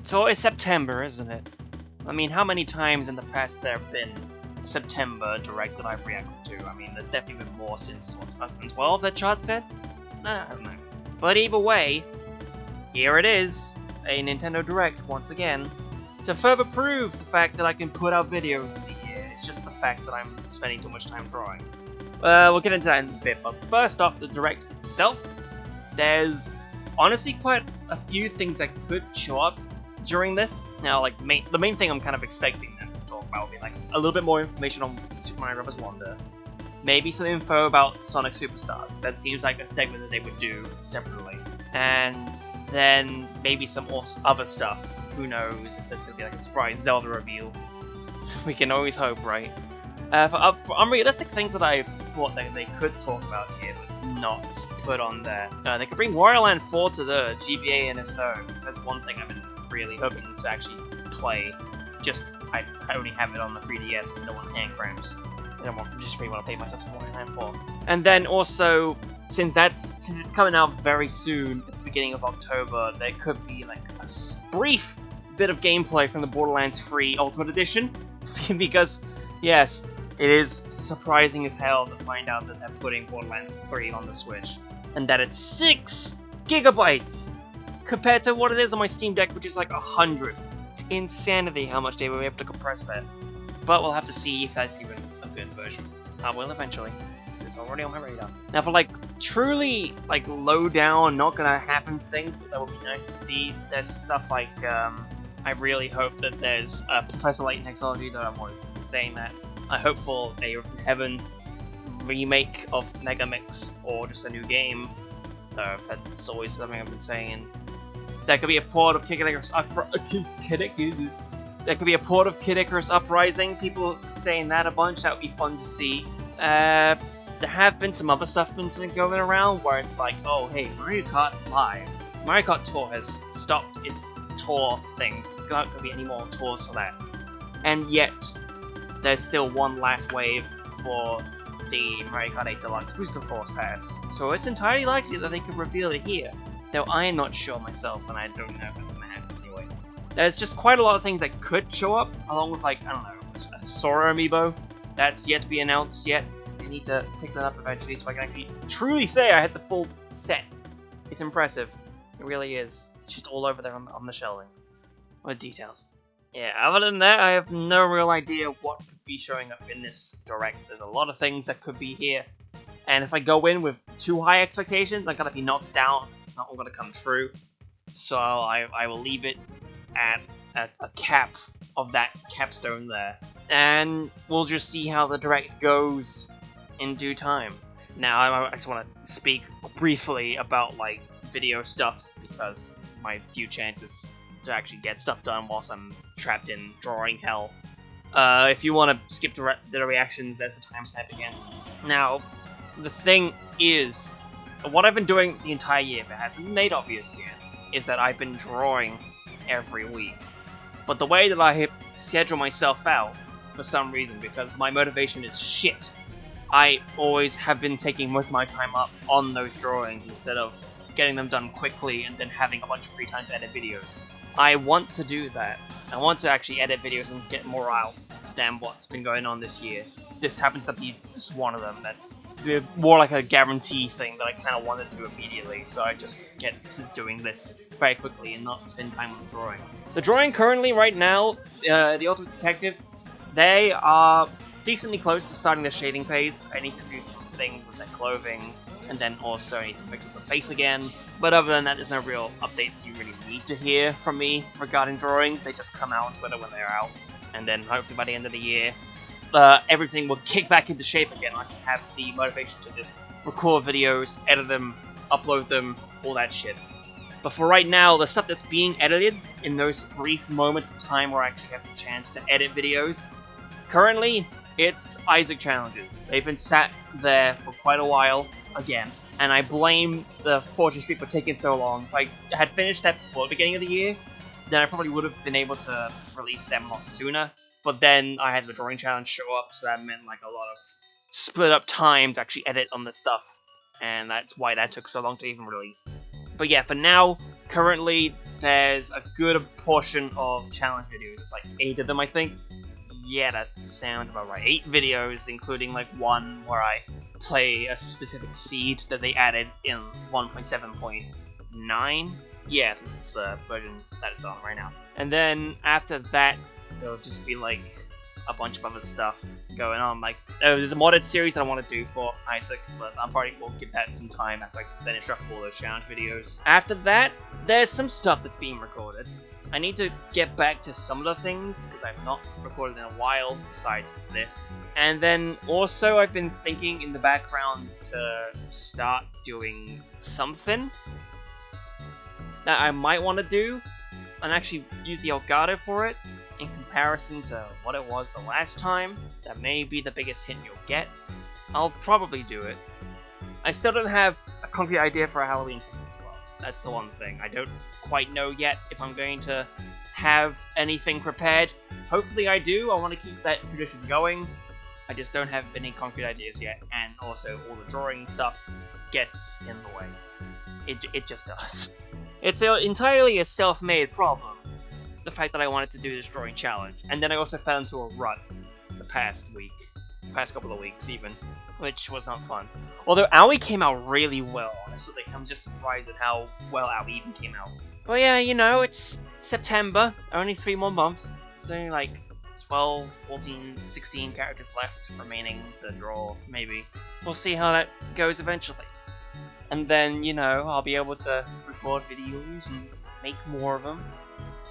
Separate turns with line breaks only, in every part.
So it's September, isn't it? I mean, how many times in the past there have been September Direct that I've reacted to? I mean, there's definitely been more since, what, 2012 that Chad said? I don't know. But either way, here it is, a Nintendo Direct once again, to further prove the fact that I can put out videos in the year. It's just the fact that I'm spending too much time drawing. We'll get into that in a bit, but first off, the Direct itself, there's honestly quite a few things that could show up during this. Now, like, the main thing I'm kind of expecting them to talk about would be, like, a little bit more information on Super Mario Bros. Wonder, maybe some info about Sonic Superstars, because that seems like a segment that they would do separately, and then maybe some other stuff. Who knows if there's going to be, like, a surprise Zelda reveal. We can always hope, right? For unrealistic things that I thought that they could talk about here, but not put on there. They could bring Wario Land 4 to the GBA in its own, because that's one thing I've been really hoping to actually play. Just, I only have it on the 3DS with no one hand cramps. I don't just really want to pay myself some Wario Land 4. And then also, since it's coming out very soon, at the beginning of October, there could be like a brief bit of gameplay from the Borderlands 3 Ultimate Edition, because yes, it is surprising as hell to find out that they're putting Borderlands 3 on the Switch, and that it's 6 gigabytes compared to what it is on my Steam Deck, which is like 100. It's insanity how much they were able to compress that. But we'll have to see if that's even a good version. I will eventually. It's already on my radar. Now for like truly like low down, not gonna happen things, but that would be nice to see. There's stuff like I really hope that there's Professor Layton Technology, that I'm always saying that. I hope for a Heaven remake of Mega Mix or just a new game. That's always something I've been saying. There could be a port of Kid Icarus There could be a port of Kid Icarus Uprising. People saying that a bunch. That would be fun to see. There have been some other stuff been going around where it's like, oh hey, Mario Kart Live. Mario Kart Tour has stopped its tour thing. There's not going to be any more tours for that. And yet, there's still one last wave for the Mario Kart 8 Deluxe Booster Course Pass. So it's entirely likely that they could reveal it here. Though I'm not sure myself, and I don't know if it's going to happen anyway. There's just quite a lot of things that could show up, along with, like, I don't know, a Sora amiibo. That's yet to be announced yet. I need to pick that up eventually so I can actually truly say I had the full set. It's impressive. It really is. It's just all over there on the shelving. With details. Yeah, other than that, I have no real idea what could be showing up in this Direct. There's a lot of things that could be here. And if I go in with too high expectations, I'm gonna be knocked down because it's not all gonna come true. So I will leave it at a cap of that capstone there. And we'll just see how the Direct goes in due time. Now, I just want to speak briefly about, like, video stuff, because it's my few chances to actually get stuff done whilst I'm trapped in drawing hell. If you want to skip the reactions, there's the timestamp again. Now, the thing is, what I've been doing the entire year, if it hasn't been made obvious yet, is that I've been drawing every week. But the way that I schedule myself out, for some reason, because my motivation is shit, I always have been taking most of my time up on those drawings instead of getting them done quickly and then having a bunch of free time to edit videos. I want to do that. I want to actually edit videos and get more out than what's been going on this year. This happens to be just one of them. That's more like a guarantee thing that I kind of want to do immediately, so I just get to doing this very quickly and not spend time on the drawing. The drawing currently, right now, the Ultimate Detective, they are decently close to starting the shading phase. I need to do some things with their clothing, and then also I need to fix the face again. But other than that, there's no real updates you really need to hear from me regarding drawings. They just come out on Twitter when they're out, and then hopefully by the end of the year, everything will kick back into shape again. I can have the motivation to just record videos, edit them, upload them, all that shit. But for right now, the stuff that's being edited in those brief moments of time where I actually have the chance to edit videos, currently, it's Isaac challenges. They've been sat there for quite a while, again, and I blame the Fortune Street for taking so long. If I had finished that before the beginning of the year, then I probably would have been able to release them a lot sooner. But then I had the drawing challenge show up, so that meant like a lot of split up time to actually edit on the stuff, and that's why that took so long to even release. But yeah, for now, currently there's a good portion of challenge videos. It's like 8 of them, I think. Yeah, that sounds about right. 8 videos, including like one where I play a specific seed that they added in 1.7.9. Yeah, it's the version that it's on right now. And then after that, there'll just be like a bunch of other stuff going on. Like, there's a modded series that I want to do for Isaac, but I probably will give that some time after I finish up all those challenge videos. After that, there's some stuff that's being recorded. I need to get back to some of the things, because I've not recorded in a while, besides this. And then also I've been thinking in the background to start doing something that I might want to do, and actually use the Elgato for it, in comparison to what it was the last time. That may be the biggest hit you'll get. I'll probably do it. I still don't have a concrete idea for a Halloween title as well. That's the one thing. I don't quite know yet if I'm going to have anything prepared. Hopefully I do. I want to keep that tradition going. I just don't have any concrete ideas yet, and also all the drawing stuff gets in the way. It just does. It's entirely a self-made problem, the fact that I wanted to do this drawing challenge, and then I also fell into a rut the past couple of weeks even, which was not fun. Although Owie came out really well, honestly. I'm just surprised at how well Owie even came out. But yeah, you know, it's September, only 3 more months, so like 12, 14, 16 characters left remaining to draw, maybe. We'll see how that goes eventually. And then, you know, I'll be able to record videos and make more of them,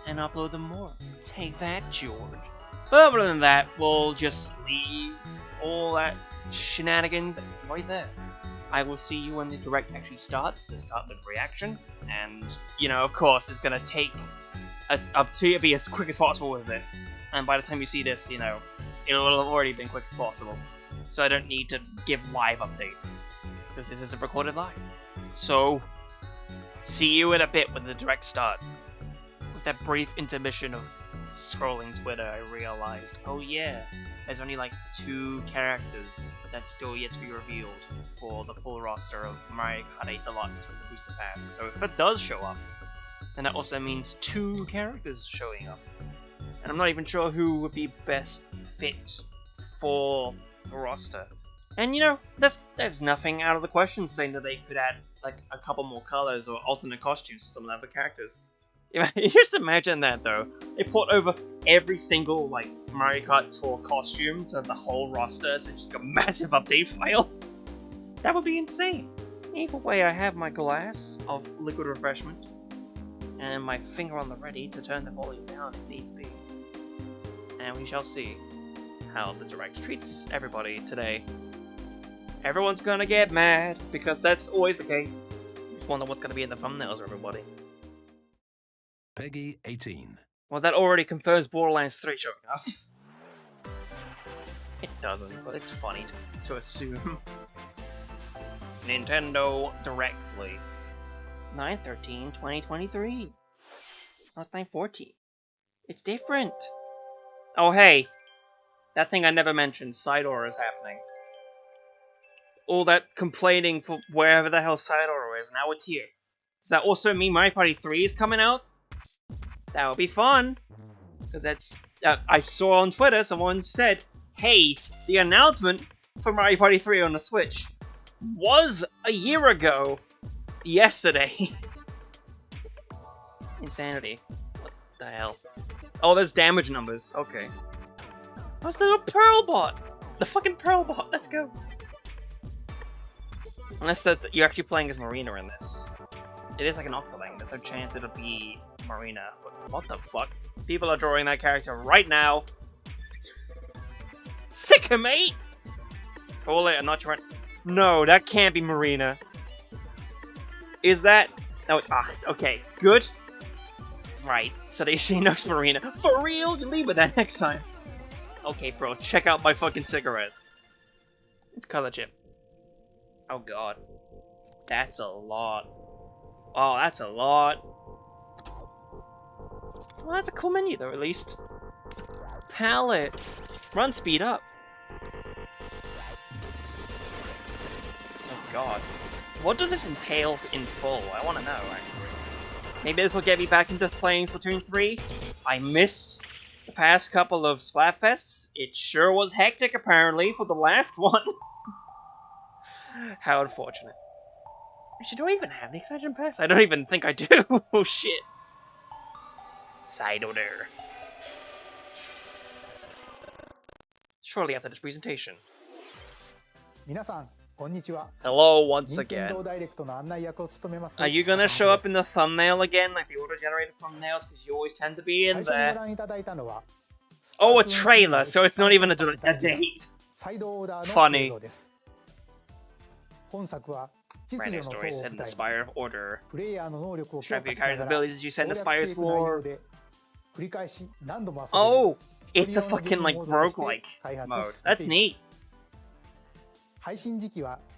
and upload them more. Take that, George. But other than that, we'll just leave all that shenanigans right there. I will see you when the direct actually starts, to start the reaction. And, you know, of course, it's gonna take us up to be as quick as possible with this. And by the time you see this, you know, it'll have already been quick as possible. So I don't need to give live updates, because this isn't recorded live. So, see you in a bit when the direct starts. With that brief intermission of scrolling Twitter, I realized, oh yeah, there's only like 2 characters that's still yet to be revealed for the full roster of Mario Kart 8 Deluxe with the Booster Pass. So if it does show up, then that also means 2 characters showing up. And I'm not even sure who would be best fit for the roster. And you know, there's nothing out of the question saying that they could add like a couple more colors or alternate costumes for some of the other characters. Just imagine that though. They put over every single like Mario Kart Tour costume to the whole roster, so it's just like a massive update file. That would be insane. Either way, I have my glass of liquid refreshment and my finger on the ready to turn the volume down if needs be. And we shall see how the direct treats everybody today. Everyone's gonna get mad, because that's always the case. Just wonder what's gonna be in the thumbnails, everybody.
Peggy 18.
Well, that already confirms Borderlands 3 showing up. It doesn't, but it's funny to assume. Nintendo Directly. 9/13/2023. That's 9/14. It's different. Oh hey, that thing I never mentioned, Side Aura is happening. All that complaining for wherever the hell Side Aura is, now it's here. Does that also mean Mario Party 3 is coming out? That would be fun, because that's I saw on Twitter someone said, hey, the announcement for Mario Party 3 on the Switch was a year ago yesterday. Insanity. What the hell? Oh, there's damage numbers. Okay. What's the little Pearl Bot? The fucking Pearl Bot. Let's go. Unless you're actually playing as Marina in this. It is like an Octoling. There's no chance it'll be Marina. What the fuck? People are drawing that character right now. Sick of mate! Call it, I'm not trying. No, that can't be Marina. Is that? No, it's okay, good. Right, so she knows Marina. For real? You leave with that next time. Okay, bro, check out my fucking cigarettes. It's color chip. Oh god. That's a lot. Oh, that's a lot. Well, that's a cool menu though, at least. Palette. Run speed up. Oh god. What does this entail in full? I want to know, actually. Maybe this will get me back into playing Splatoon 3. I missed the past couple of Splatfests. It sure was hectic, apparently, for the last one. How unfortunate. Actually, do I even have the expansion pass? I don't even think I do. Oh shit. Side order. Shortly after this presentation. Hello once again. Are you gonna show up in the thumbnail again, like the auto-generated thumbnails, because you always tend to be in there? Oh, a trailer, so it's not even a date. Funny. Brand new story set in the Spire of Order. Strength your character's abilities you set in the Spire's floor. Oh! It's a fucking, like, roguelike mode. That's neat.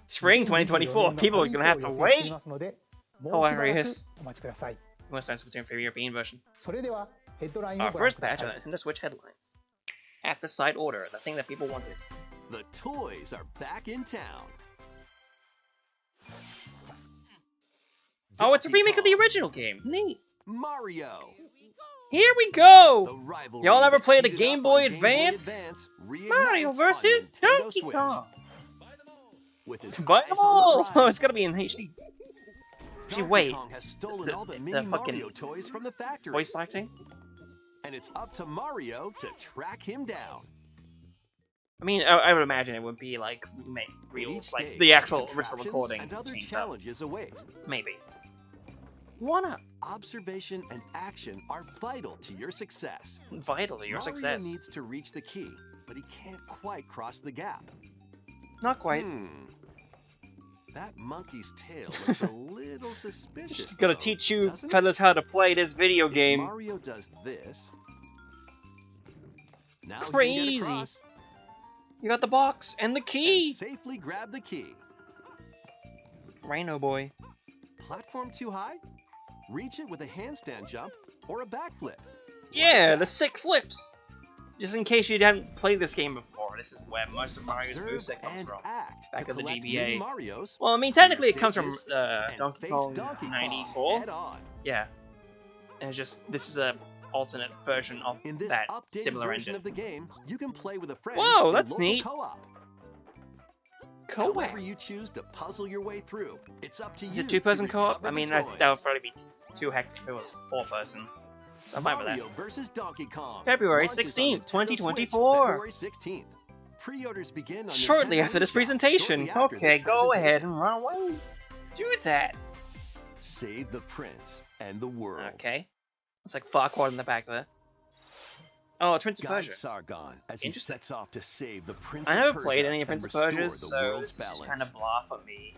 Spring 2024, people are gonna have to wait! Hilarious. Most times between for the European version. Our first batch of Nintendo Switch headlines. After Side Order, the thing that people wanted.
The toys are back in town.
Oh, it's a remake of the original game. Neat.
Mario.
Here we go! Y'all ever played a Game Boy Advance? Mario vs. Donkey Kong. Buy them all! Oh, it's gotta be in HD. Actually, wait. The fucking
toys from the factory.
voice acting?
And it's up to Mario to track him down.
I mean, I would imagine it would be like real, like the actual original recordings.
And other challenges await.
Maybe. Why not?
Observation and action are vital to your success.
Vital to your success.
Mario needs to reach the key, but he can't quite cross the gap.
Not quite.
That monkey's tail looks a little suspicious.
She's gonna teach you fellas how to play this video game.
If Mario does this. Now
crazy. You got the box and the key.
And safely grab the key.
Rhino boy.
Platform too high? Reach it with a handstand jump or a backflip.
Yeah, the sick flips. Just in case you haven't played this game before, this is where most of Mario's moveset comes from. Back of the GBA. Well, I mean, technically it comes from Donkey Kong 94. Yeah. And it's just, this is a alternate version of that similar engine.
Of the game, you can play with a friend.
Whoa, that's neat.
Co-op. However you choose to puzzle your way through, it's up to you.
Is it two-person co-op? I mean, that would probably be too hectic if it was four-person. So I'm fine with that.
Versus Donkey Kong.
February 16th, 2024.
February 16th. Pre-orders begin on
shortly after this presentation. Okay, go ahead and run away. Do that.
Save the prince and the world.
Okay. It's like Farquaad in the back there. Oh, it's Prince of Persia.
Sargon, as he sets off to save the Prince
I never played any of Prince of Persia, so it's just kind of blah for me.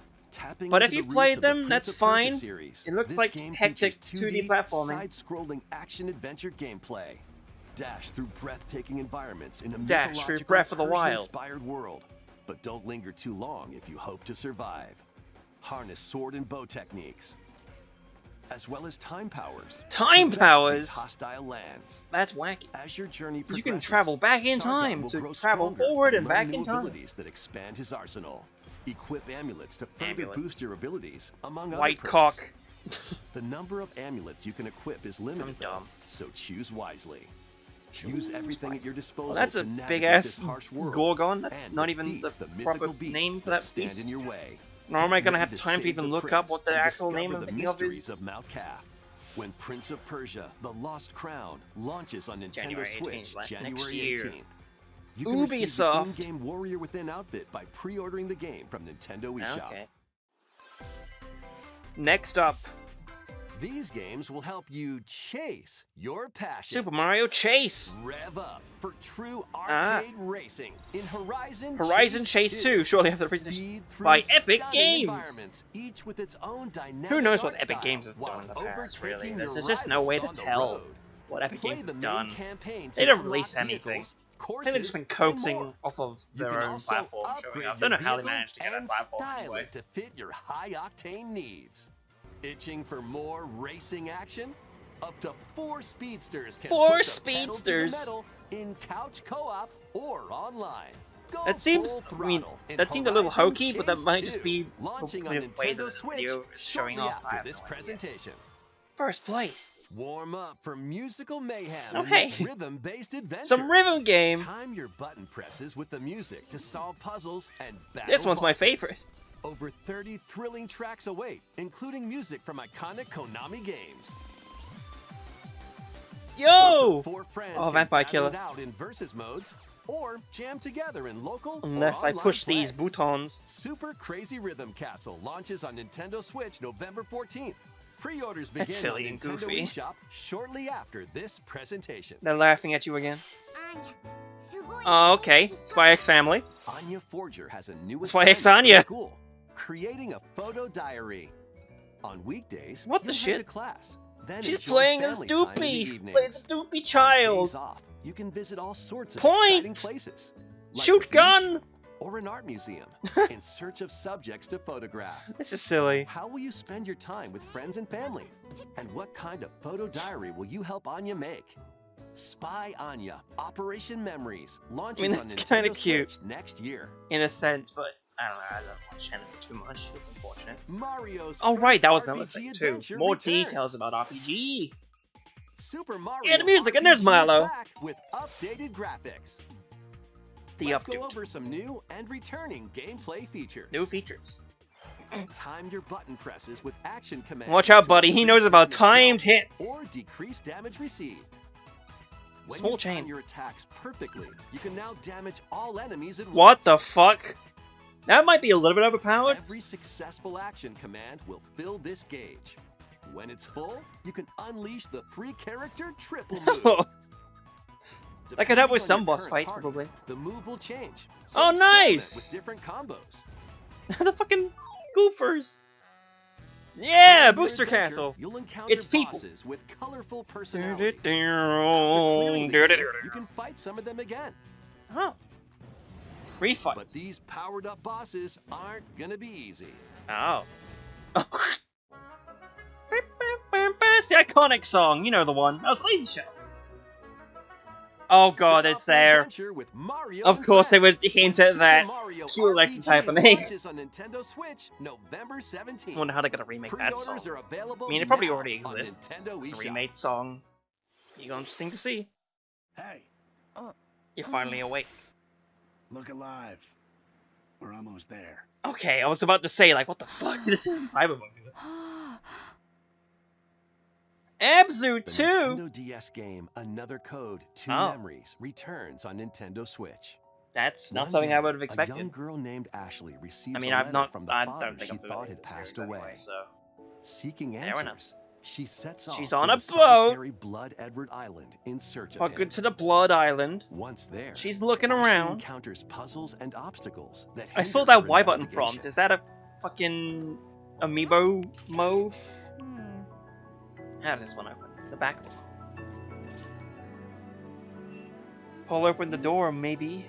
But if you've played them, that's fine. It looks like hectic 2D platforming.
Side-scrolling action-adventure gameplay. Dash through breathtaking environments in a
Dash through Breath of the Wild.
Inspired world, but don't linger too long if you hope to survive. Harness sword and bow techniques, as well as time powers.
Time powers?
Hostile lands.
That's wacky.
As your journey progresses,
you can travel back in time to travel forward and back in time.
Abilities that expand his arsenal. Equip amulets to further boost your abilities, among
White
other
cock.
The number of amulets you can equip is limited, so choose wisely. Use everything at your disposal.
Well, that's a big-ass Gorgon. That's not even the proper name for that beast.
In your way.
Nor am I gonna have time to even look up what the actual name of the
mysteries of Mount Calf. When Prince of Persia: The Lost Crown launches on Nintendo Switch January 18th. You can receive the in-game Warrior Within outfit by pre-ordering the game from Nintendo eShop.
Okay. Next up,
these games will help you chase your passion.
Super Mario Chase.
Rev up for true arcade racing in Horizon
Chase 2, shortly after the presentation, by Epic Games.
Each with its own dynamic
Who knows what Epic Games have done in the past, really? There's just no way to tell what Epic Games have done. They don't release anything. They've just been coaxing off of their own platform showing up. Don't know how they managed to get that platform anyway.
To fit your high-octane needs. Itching for more racing action? Up to 4 speedsters can put the pedal to the metal in couch co-op or online.
That seems, I mean, that seemed a little hokey, but that might just be
launching on
the way the
Nintendo Switch
video is showing off
after this presentation.
First place.
Warm up for musical mayhem
Oh,
in
hey.
this rhythm-based adventure.
Some rhythm game.
Time your button presses with the music to solve puzzles and battle
This one's
bosses.
my favorite.
Over 30 thrilling tracks await, including music from iconic Konami games.
Yo!
Four friends
Oh,
can
Vampire
battle
Killer.
it out in versus modes, or jam together in local
Unless
or
I
online
push
play.
these boutons.
Super Crazy Rhythm Castle launches on Nintendo Switch November 14th. Pre-orders begin
That's silly
on
and
Nintendo
goofy.
eShop shortly after this presentation.
They're laughing at you again. Oh, okay. Spy X Family.
Anya Forger has a new
Spy X
assignment
Anya.
for school, creating a photo diary. On weekdays,
What the
you'll
shit?
head to class. Then
She's
enjoy
playing as
family time in the
Doopy.
evenings.
Playing as Doopy
On
child.
days off, you can visit all sorts of
Point.
exciting places. Like
Shoot
the beach
gun.
or an art museum in search of subjects to photograph.
This is silly.
How will you spend your time with friends and family? And what kind of photo diary will you help Anya make? Spy Anya Operation Memories launches on
it's
Nintendo
kinda cute.
Switch next year.
In a sense, but I don't know. I don't watch anime too much. It's unfortunate.
Mario's
Oh, right. That was
first
another
RPG
thing, too.
adventure
More
returns.
details about RPG.
Super Mario
Yeah, the music, and there's
RPG
Milo.
is back with updated graphics.
The
Let's go
update.
over some new and returning gameplay features.
New features.
Time your button presses with action commands.
Watch out,
to
buddy. He knows
increase
about
damage
timed
dealt
hits.
or decrease damage received. When
Small
you time
chain.
your attacks perfectly, you can now damage all enemies at
What
once.
the fuck? That might be a little bit overpowered.
Every successful action command will fill this gauge. When it's full, you can unleash the 3-character triple move.
That could help with
Depending on
some
your
boss
current
fights,
party,
probably.
The move will change.
Oh,
experiment
nice!
With different combos.
The fucking goofers. Yeah,
During your
Booster
adventure,
Castle.
You'll encounter
It's people.
bosses with colorful personalities. After clearing the game, you can fight some of them again.
Oh.
But
Refights.
these powered-up bosses aren't gonna be easy.
Oh. It's the iconic song. You know the one. That was Lazy Show. Oh god,
Set
it's
off an
there.
adventure with Mario
Of
and
course they
friends
would hint
when
at that.
Super Mario
Q-Lex is
RPG
happening.
launches on Nintendo Switch November 17th.
I wonder how they're gonna remake that song.
Pre-orders are available
I mean, it probably
now
already
on
exists.
Nintendo
It's a
eShop.
remade song. You're gonna interesting to see.
Hey,
You're finally awake.
look alive. We're almost there.
Okay, I was about to say, like, what the fuck? This isn't Cyberpunk. Abzu
The
2!
Nintendo DS game Another Code, Two
Oh.
Memories returns on Nintendo Switch.
That's not
One
something
day,
I would have
A young
expected.
girl named Ashley receives
I mean,
a
I've
letter
not.
from the
I
father
don't think
she
I'm
thought
familiar
had
with the
passed
series
away.
anyway, so.
Seeking
Fair enough.
answers, she sets off
She's
for
on
the
a boat.
solitary Blood Edward Island in search of
Fucking
him.
to the Blood Island.
Once there,
She's looking
Ashley
around.
encounters puzzles and obstacles that
I saw
hinder
that
her
Y button
investigation.
prompt. Is that a fucking amiibo mode? How's this one open? The back one. Pull open the door, maybe.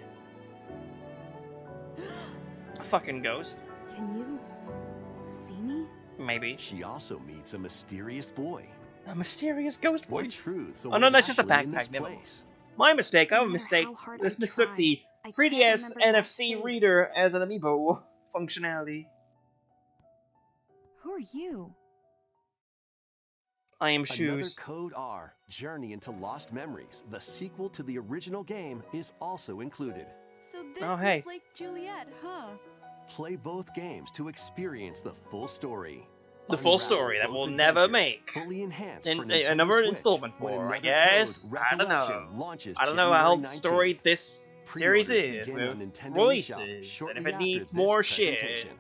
A fucking ghost.
Can you see me?
Maybe.
She also meets a mysterious boy.
A mysterious ghost boy.
What truths
Oh
await
no, that's just a
Ashley in this
backpack. Never mind.
place?
My mistake. I
No
was
matter
mistake.
how hard
This
I
mistook
try,
the
I can't
3DS
remember that
NFC
face.
reader as an amiibo functionality.
Who are you?
I am
Another
shoes.
Code R, Journey into Lost Memories, the sequel to the original game, is also included.
So this
Oh, hey.
is like Juliet, huh?
Play both games to experience the full story.
The full
Unravel
story that
both
we'll never
adventures,
make.
fully enhanced
And
for
a
Nintendo
number
Switch,
installment
when
for, I
Another
guess.
Code
I don't know.
Recollection launches
I don't know
January
how
19th.
storied this series
Pre-orders
is
begin on
with
Nintendo eShop
releases, and
shortly
if it
after
needs
this
more shit.
presentation.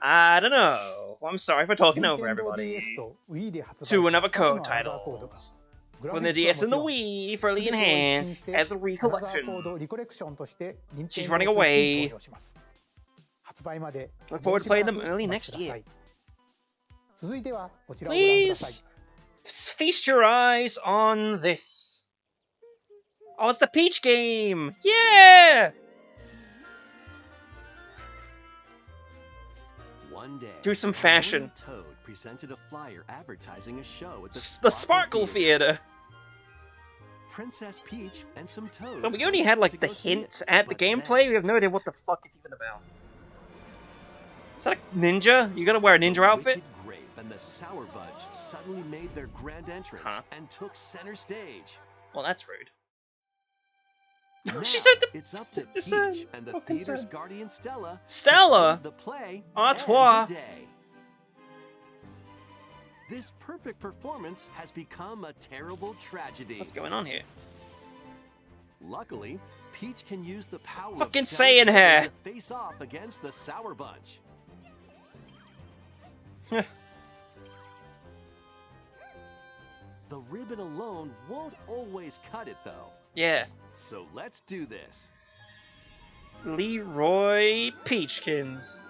I don't know. I'm sorry for talking over
任天堂
everybody.
DS と Wii で発売
Two
した
another
2つの
code
アナザーコードが
titles.
グラ
From
フィ
the
ックは
DS
も
and
ち
the
ろん
Wii for the
全てを一新
enhanced
して
as a
アナザーコー
recollection.
ドリコレクションとして
She's
Nintendo
running
Switch
away.
に登場します。発売まで
Look forward to playing them
もうしばらく
early
お待ち
next
くださ
year.
い。続いてはこちらをご覧ください。
Please feast your eyes on this. Oh, it's the Peach game! Yeah!
One day,
Do some
a
fashion.
little Toad presented a flyer advertising a show at
The Sparkle Theater.
Princess Peach and some toads.
But we only
went
had
to
like the
go see it.
hints at the
But then,
gameplay. We have no idea what the fuck it's even about. Is that a ninja? You gotta wear a ninja outfit?
Wicked Grape and the Sour Bunch suddenly made their grand entrance and took center stage.
Well, that's rude.
Now,
She said the,
it's up to
just
Peach and the
fucking
theater's
sad.
guardian Stella
Stella?
to save the play
Au
and
revoir.
the day. This perfect performance has become a terrible tragedy.
What's going on here?
Luckily, Peach can use the power
Fucking
of Stella's
saying
ribbon
her.
to face off against the Sour Bunch. The ribbon alone won't always cut it, though.
Yeah.
So let's do this.
Leroy Peachkins.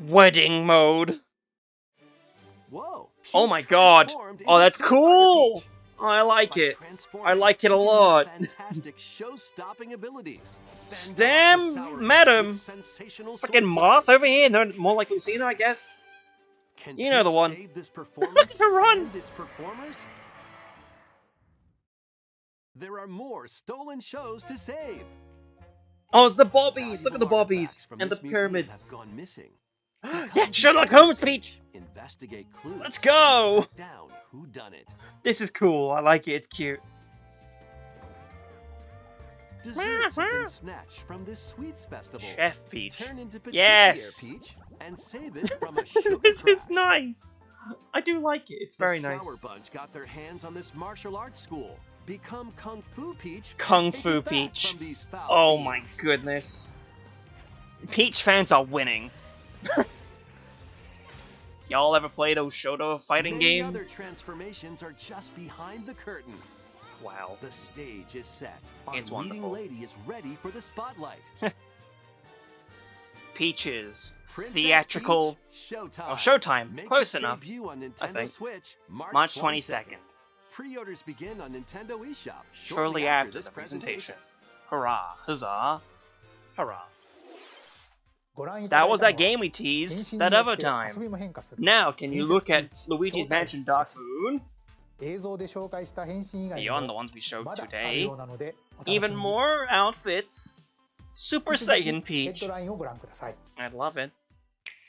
Wedding mode.
Whoa!
Oh
Peach
my god.
transformed
Oh,
into
that's
Sapphire
cool.
Peach.
Oh, I like
By
it.
transforming,
I like it a
she can use
lot.
Fantastic show-stopping abilities. Fend off
Damn,
the Sour
madam.
Bunch with sensational
Fucking
sword
moth
play.
over here. No, more like Lucina, I guess.
Can
You know the
Peach
one.
Save this performance
Run.
and its performers? There are more stolen shows to save.
Oh, it's the bobbies. Look at the
Valuable
bobbies
artifacts from
and the
this museum
pyramids.
have gone missing.
Yeah, Sherlock Holmes, Peach.
Investigate clues.
Let's go.
And track down who done it.
This is cool. I like it. It's cute.
Desserts have been snatched from this sweets festival.
Chef Peach.
Turn into patissier
Yes.
Peach and save it from a sugar
This is
crash.
nice. I do like it. It's very
the
nice.
Sour Bunch got their hands on this martial arts school. Become Kung Fu Peach. and
Kung
take
Fu
it back
Peach.
from these foul
Oh my
fiends.
goodness. Peach fans are winning. Y'all ever play those Shoto fighting
Many
games?
other transformations are just behind the curtain.
Wow.
The stage is set. Our
It's
leading
wonderful.
lady is ready for the spotlight.
Peaches.
Princess
Theatrical.
Peach, showtime.
Oh, Showtime.
Makes
Close
its
enough.
debut on
I
Nintendo
think.
Switch
March 22nd.
Pre-orders begin on Nintendo eShop
Shortly after the presentation. Hurrah. Huzzah. Hurrah. That was that game we teased that other time. Now, can you look at Luigi's Mansion Dark Moon?
映像で紹介した変身以外に
Beyond the
も
ones we showed
まだある
today.
ようなのでお楽しみ
Even
に
more outfits. Super
引き続き
Saiyan
ヘッ
Peach.
ドラインをご覧ください
I'd love it.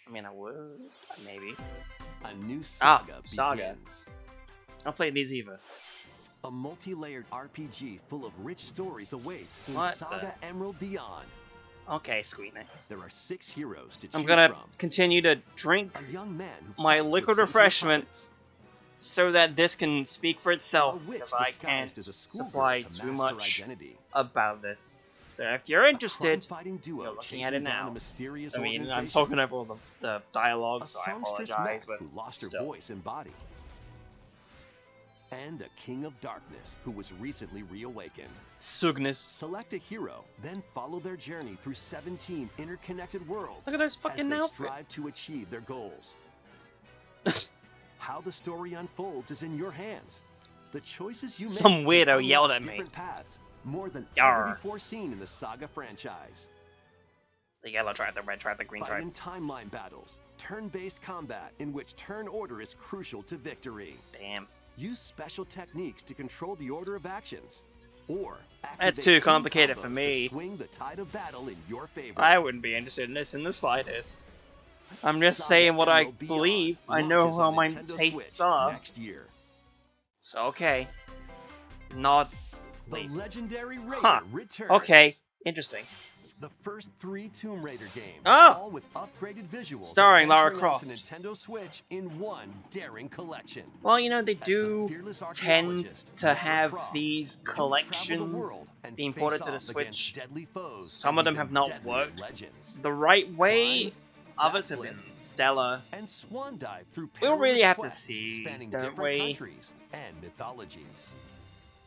I mean, I would. Maybe.
A new saga
Saga.
begins.
I'll play these either.
A multi-layered RPG full of rich stories awaits in
What
Saga Emerald Beyond.
Okay, sweetness.
There are 6 heroes to choose
I'm gonna
from.
continue to drink
A young man who
my
fights with
liquid
sensual
refreshment
puppets.
so that this can speak for
A
itself,
witch
because I
disguised
can't
as a schoolgirl
supply
to
too
mask her
much
identity.
about this. So if you're
A
interested,
crime-fighting duo
you're looking
chasing
at it
down
now.
a mysterious
I mean, I'm
organization.
talking over all the dialogue,
A
so I
songstress
apologize,
mech
but
who lost her
still.
voice and body. And a king of darkness who was recently reawakened.
Sugness.
Select a hero, then follow their journey through 17 interconnected worlds
Look at those
as
fucking
they
outfits.
strive to achieve their goals. How the story unfolds is in your hands. The choices you make
Some
can
weirdo
unlock
yelled at me.
different paths, more than
Yarr.
ever before seen in the Saga franchise.
The yellow tribe, the red tribe, the green
Fight
tribe.
in timeline battles, turn-based combat in which turn order is crucial to victory.
Damn.
Use special techniques to control the order of actions, or
That's
activate
too
team
complicated
combos
for
to
me.
swing the tide of battle in your favor.
I wouldn't be interested in this in the slightest. I'm just
Saga
saying what I
Emerald Beyond
believe. I know
launches
how
on
my
Nintendo
tastes
Switch
are.
next year.
So, okay. Not...
The
Wait.
legendary Raider
Huh.
returns.
Okay. Interesting.
The first 3 Tomb Raider games,
Ah!
all with upgraded visuals,
Starring Lara
venturing onto
Croft.
Nintendo Switch in one daring collection.
Well, you know, they
As the
do
fearless
tend
archaeologist,
to
Lara
have
Croft,
these
you'll travel the
collections
world and
being
face
ported to the
off
Switch.
against deadly foes
Some
and
of them
even
have not
deadlier
worked
legends.
the right way.
Climb,
Others have
backflip,
been stellar.
and swan dive through
We'll really
perilous
have to
quests
see,
spanning
don't
different
we?
countries and mythologies.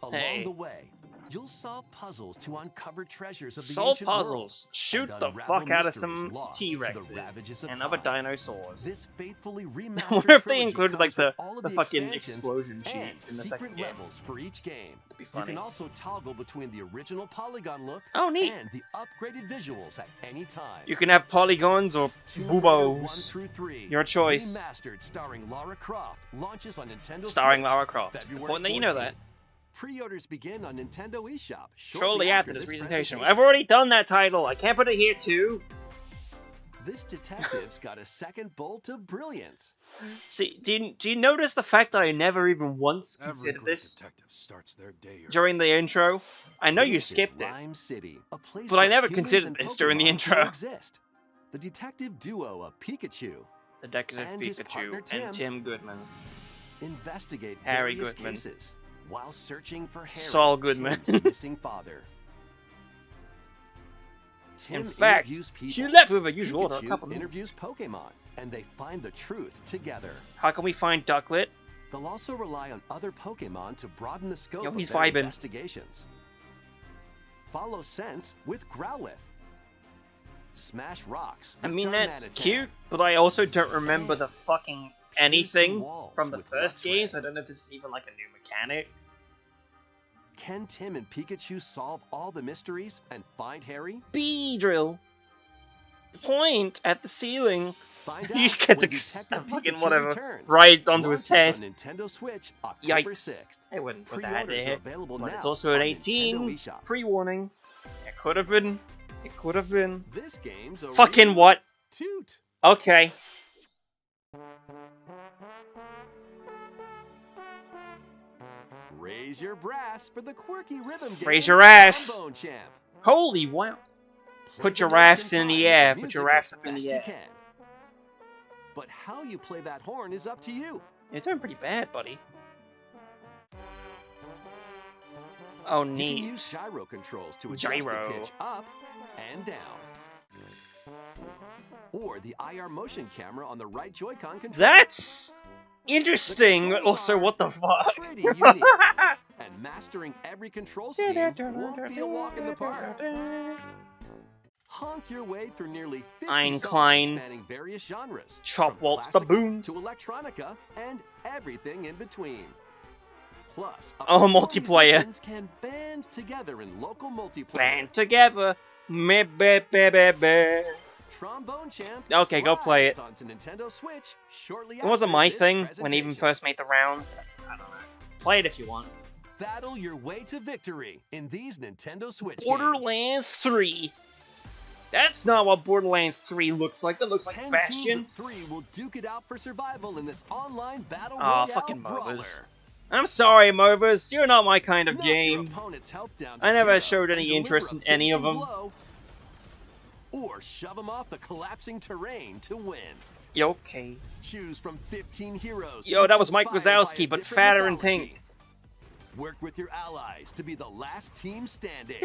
Along
Hey.
the way, you'll solve puzzles to uncover treasures of the
Solve
ancient world
puzzles. Shoot
and
the
unravel
fuck out of
mysteries
some
lost to the
T-Rexes
ravages of
and other
time.
dinosaurs.
This faithfully
I
remastered
wonder if they
trilogy
included like
comes with
the
all of
the fucking
expansions
explosion
and
cheats in the
secret
second game.
levels for each game.
That'd be
You
funny.
can also toggle between the original polygon look
Oh, neat.
and the upgraded visuals at any time.
You can have polygons or
Tomb Raider 1
boobos.
through 3,
Your choice.
Remastered starring Lara Croft launches on Nintendo
Starring
Switch,
Lara Croft. It's
February
important that you know
14th.
that.
Pre-orders begin on Nintendo eShop
shortly after this presentation. I've already done that title. I can't put it here too.
This detective's got a second bolt of brilliance.
See, do you notice the fact that I never even once considered this during the intro? I know you skipped it, but I never considered this during the intro.
The detective duo of Pikachu,
the Detective Pikachu and Tim Goodman
investigate
Harry
various
Goodman.
cases while searching for Harry,
Saul Goodman.
Tim's missing father. Tim
In fact,
interviews people.
she left with a usual order a
Pikachu
couple minutes.
interviews Pokemon, and they find the truth together.
How can we find Ducklet?
They'll also rely on other Pokemon to broaden the scope
Yo,
of
he's
their
vibing.
investigations. Follow Sense with Growlithe. Smash Rocks
I
with
mean, that's
Darmanitan.
cute, but I also don't remember the fucking anything
walls
from the
with
first
Luxray.
game, so I don't know if this is even like a new mechanic.
Can Tim and Pikachu solve all the mysteries and find Harry?
Beedrill. Point at the ceiling.
Find
He
out
gets
when
a
Detective
fucking
Pikachu
whatever
returns.
right onto his head.
Launches on Nintendo Switch, October
Yikes.
6th.
I wouldn't put that
Pre-orders
there.
are available
But
now
it's also an
on
18.
Nintendo eShop.
Pre-warning. It could have been. It could have been.
This game's a
Fucking
real
what?
toot.
Okay.
Raise your brass for the quirky rhythm game.
Raise your ass.
Trombone Champ.
Holy wow.
Play
Put
the
your
notes
rafts
in
in the
time with
air.
the
Put your
music
rafts
as
up in
best
the
you
air.
can. But how you play that horn is up to you.
You're doing pretty bad, buddy. Oh,
You can
neat.
use gyro controls to adjust
Gyro.
the pitch up and down. Or the IR motion camera on the right Joy-Con controller.
That's interesting.
controls
Also,
are
what the fuck?
pretty unique. And mastering every control scheme won't be a walk in the park. Honk your way through nearly 50
Einklein.
songs spanning various genres.
Chop
from
waltz
classic
baboons.
to electronica and everything in between. Plus, up
Oh,
to four
multiplayer.
musicians can band together in local multiplayer.
Band together. Me be be be be.
Trombone Champ.
Okay, go play it.
slides onto Nintendo Switch shortly
It wasn't
after
my
this
thing when it even
presentation.
first made the rounds. I don't know. Play it if you want.
Battle your way to victory in these Nintendo Switch games.
Borderlands 3. That's not what Borderlands 3 looks like. That looks like
10
Bastion.
teams of 3 will duke it out for survival in this online battle
Aw,
royale
fucking
brawler.
MOBAs. I'm sorry, MOBAs. You're not my kind of
Knock your
game.
opponent's health down to
I never
zero
showed any
and
interest
deliver
in
a
any of
finishing
them.
blow, or shove them off the collapsing terrain to win.
Yo, okay.
Choose from 15 heroes.
Yo,
each
that was Mike
inspired by a
Wazowski, but
different
fatter and
mythology.
pink.
Work with your allies to be the last team standing.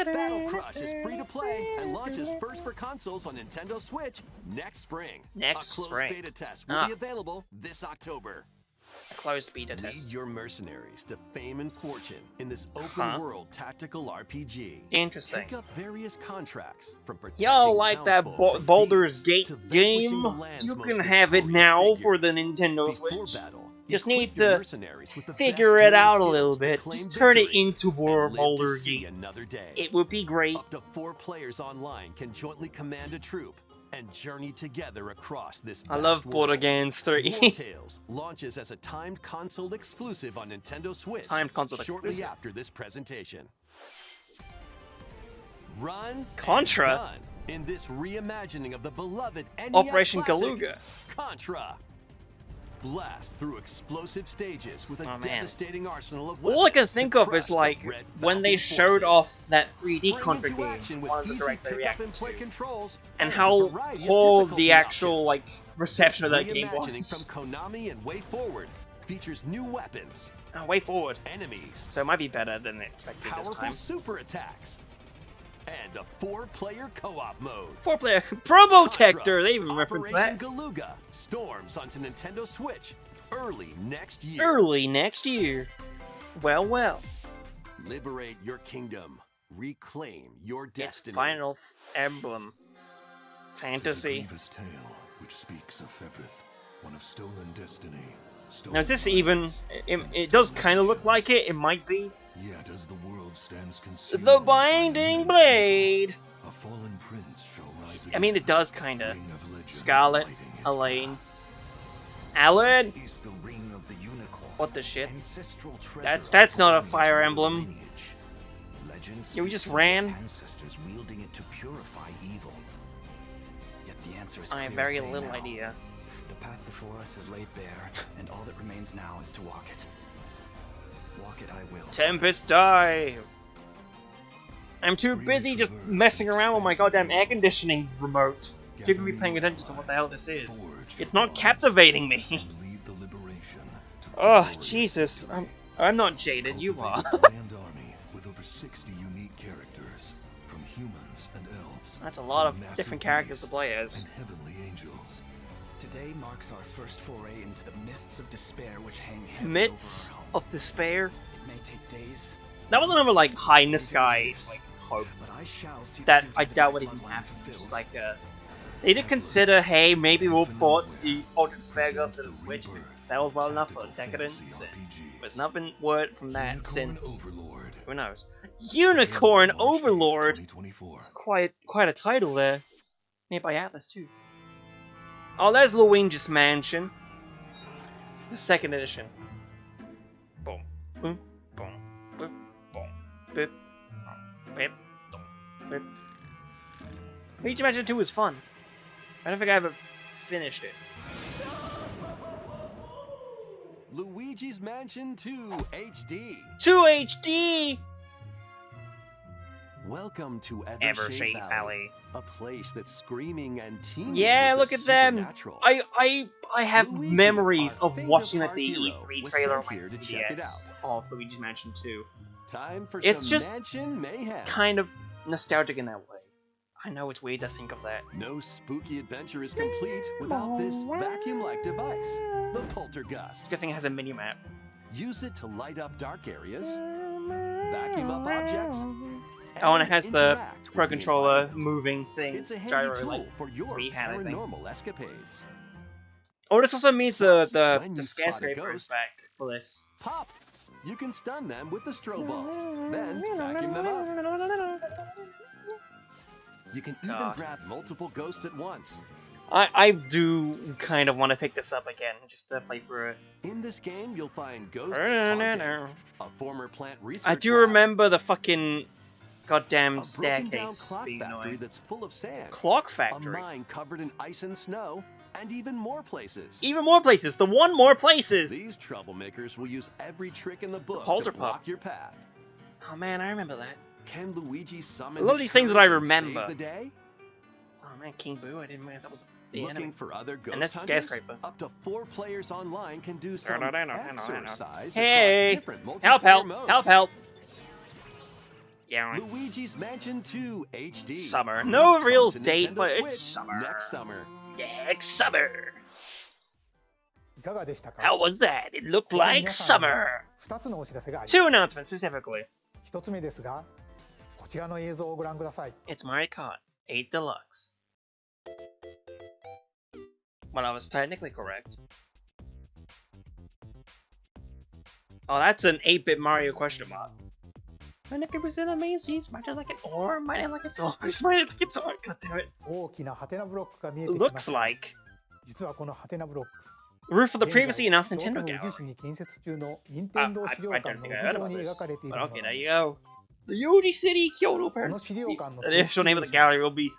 Battle Crush is free to play and launches first for consoles on Nintendo Switch next spring.
Next
a closed
spring.
beta test will be available this October.
A closed beta
Lead
test.
your mercenaries to fame and fortune in this open-world tactical RPG.
Interesting.
Take up various contracts from protecting
Yo, like that
townsfolk from
Baldur's
thieves
Gate
to vanquishing
game,
the land's
you
most
can have it
notorious
now for the
figures.
Nintendo
Before
Switch.
battle,
Just
equip
need
your
to
mercenaries with the
figure
best
it out a
skills
little
to
bit.
claim
Just turn it
victory
into more
and live to
Baldur's
see
Gate.
another day.
It would be great.
Up to 4 players online can jointly command a troop and journey together across this
I love
vast world.
Borderlands 3.
War Tales launches as a timed console exclusive on Nintendo Switch
Timed console
shortly
exclusive.
after this presentation. Run
Contra?
and gun in this reimagining of the beloved NES
Operation
classic,
Galuga.
Contra. Blast through explosive stages with a
Oh, man.
devastating arsenal of
All I can
weapons to
think of
crush
is
the
like
Red
when they
Falcon
showed
forces.
off that 3D
Spring
Contra
into
game,
action with
one of the
easy
directs I
pick up
reacted
and play
to,
controls
and
a
how
variety of
poor
difficulty
the actual
options.
like reception of that
This
game
reimagining
was.
from Konami and Way Forward features new weapons,
Way forward.
enemies,
So it might be better than expected this
powerful
time.
super attacks, and a 4-player co-op mode.
4-player Promo
Contra,
Tector, they even referenced
Operation
that.
Galuga storms onto Nintendo Switch early next year.
Early next year. Well, well.
Liberate your kingdom. Reclaim your
It's
destiny.
Final Emblem. Fantasy.
Grievous tale which speaks of Fevrith, one of stolen destiny.
Now is this even... It does kind of look like it. It might be.
Yet as the world stands consumed
The
by
Binding
immense
Blade.
evil, a fallen prince shall rise
I mean, it
again.
does kind of.
Ring of legend
Scarlet,
lighting his
Elaine.
path.
Alan!
Is the ring of the unicorn.
What the shit? That's not a Fire Emblem. Yeah, we just ran.
Ancestors wielding it to purify evil. Yet the answer is
I have
clear as
very
day
little
now.
idea.
The path before us is laid bare, and all that remains now is to walk it. Walk it I will.
Tempest die! I'm too busy just messing around with my goddamn air conditioning remote. You can be paying attention to what the hell this is. It's not captivating me. Oh, Jesus. I'm not jaded, you are.
Land army with over 60 unique characters, from humans and elves.
That's a lot of
massive
different characters to
beasts
play as.
and heavenly angels.
Today marks our first foray into the mists of despair which hang heavy
Midst
over our home.
of despair.
It may take days,
That was another like high in the sky like hope
but I shall see
that
the
I
duties of
doubt
my
would even
bloodline
happen.
fulfilled.
Just like they did consider, hey, maybe we'll port the Ultra Despair Ghost to the Switch if it sells well enough for Decadence. There's nothing word from that
Unicorn
since.
Overlord.
Who knows? Unicorn Overlord.
2024.
It's quite a title there. Made by Atlas too. Oh, there's Luigi's Mansion. The second edition. Boom. Boom. Boom. Boom. Boom. Bip. Bip. Bip. Luigi's Mansion 2 was fun. I don't think I ever finished it.
Luigi's Mansion 2 HD.
2 HD!
Welcome to
Evershade
Evershade
Valley.
a place that's screaming and teeming
Yeah,
with
look
the
at them.
supernatural.
I have
Luigi,
memories
our
of
faint
watching
of
like
our
the
hero,
E3
was
trailer on
sent
my
here to check it
DS
out.
of Luigi's Mansion 2.
Time for
It's
some
just
mansion mayhem.
Kind of nostalgic in that way. I know it's weird to think of that.
No spooky adventure is complete without this vacuum-like device, the Poltergust.
Good thing it has a mini map.
Use it to light up dark areas, vacuum up objects.
Oh, and it has the
interact with
Pro
the
Controller
environment.
moving thing.
It's a handy
Gyro,
tool
like,
for your
3-hand, I think.
paranormal escapades.
Oh, this also means
Plus,
the
when you spot a
skyscraper is
ghost-
back for this.
Pop! You can stun them with the strobe ball, then vacuum them up. You can even
God.
grab multiple ghosts at once.
I do kind of want to pick this up again, just to play through it.
In this game, you'll find ghosts haunting, a former plant research
I do
lab,
remember the fucking goddamn
a broken down
staircase
clock
being
factory
annoying.
that's full of sand,
Clock
a
Factory.
mine covered in ice and snow, and even more places.
Even more places. The one more places.
These troublemakers will use every trick in the book to
Polterpup.
block your path.
Oh man, I remember that.
Can Luigi summon
I love
his
these things that I
courage and
remember.
save the day?
Oh man, King Boo. I didn't realize that was the
Looking
enemy.
for other ghost
And that's
hunters?
skyscraper.
Up to 4 players online can do some
I know.
exercise
Hey,
across different
help!
multiplayer modes.
Help! Yeah.
Luigi's Mansion 2 HD.
Summer. No
Comes
real
to
date,
Nintendo
but it's
Switch
summer.
next summer.
Next summer.
いかがでしたか
How was that? It looked like summer.
2つのお知らせがあり
Two
ます
announcements specifically.
1つ目ですがこちらの映像をご覧ください
It's Mario Kart 8 Deluxe. Well, I was technically correct. Oh, that's an 8-bit Mario question mark. And if it was in a maze, he might have like an ore, might have like its ore, might have like its ore. God damn it.
大きなハテナブロックが見えてきま
Looks
した
like
実はこのハテナブロック
roof of the
現在
previously announced
京
Nintendo
都府宇治
gallery.
市に建設中の任天堂
I
資料
don't
館の
think I heard
屋上
about
に
this.
描かれている
But
も
okay,
のな
there
ん
you
です
go. The Yuji City Kyoto
この資料館の
The official name of the gallery will be